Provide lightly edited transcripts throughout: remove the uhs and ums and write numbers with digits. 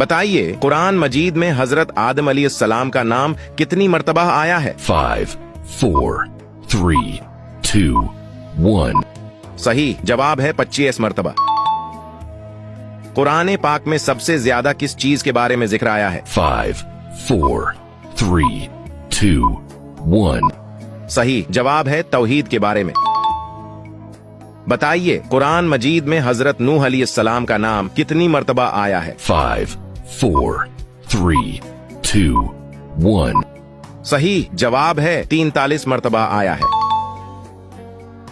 बताइए कुरान मजीद में हजरत आदम अलैहिस्सलाम का नाम कितनी मर्तबा आया है? 5, 4, 3, 2, 1. सही जवाब है 25 मर्तबा। कुरान पाक में सबसे ज्यादा किस चीज के बारे में जिक्र आया है? 5, 4, 3, 2, 1. सही जवाब है तौहीद के बारे में। बताइए कुरान मजीद में हजरत नूह अलैहिस्सलाम का नाम कितनी मर्तबा आया है? 5, 4, 3, 2, 1. सही जवाब है 43 मर्तबा आया है।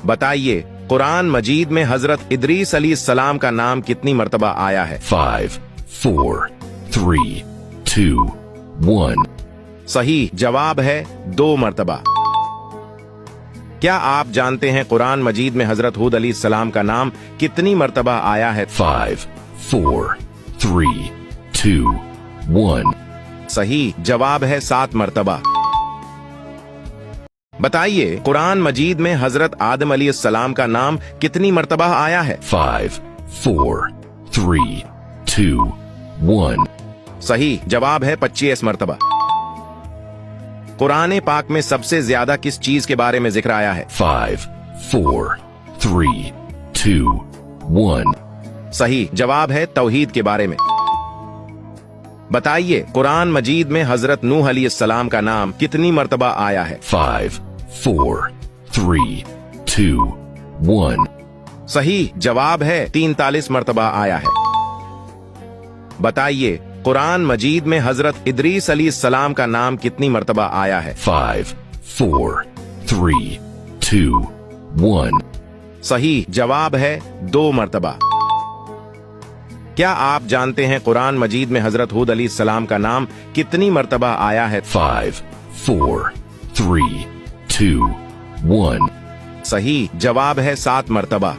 बताइए कुरान मजीद में हजरत इदरीस अलैहिस्सलाम का नाम कितनी मर्तबा आया है? 5, 4, 3, 2, 1. सही जवाब है 2 मर्तबा। क्या आप जानते हैं कुरान मजीद में हजरत हूद अलैहिस्सलाम का नाम कितनी मर्तबा आया है? 5, 4, 3, 2, 1. सही जवाब है 7 मर्तबा। बताइए कुरान मजीद में हजरत आदम अलैहिस्सलाम का नाम कितनी मर्तबा आया है? 5, 4, 3, 2, 1. सही जवाब है 25 मर्तबा। कुरान पाक में सबसे ज्यादा किस चीज के बारे में जिक्र आया है? 5, 4, 3, 2, 1. सही जवाब है तौहीद के बारे में। बताइए कुरान मजीद में हजरत नूह अलैहिस्सलाम का नाम कितनी मर्तबा आया है? 5, 4, 3, 2, 1. सही जवाब है 43 मर्तबा आया है। बताइए कुरान मजीद में हजरत इदरीस अलैहिस्सलाम का नाम कितनी मर्तबा आया है? 5, 4, 3, 2, 1. सही जवाब है 2 मर्तबा। क्या आप जानते हैं कुरान मजीद में हजरत हूद अलैहिस्सलाम का नाम कितनी मर्तबा आया है? 5, 4, 3, 2, 1. सही जवाब है 7 मर्तबा।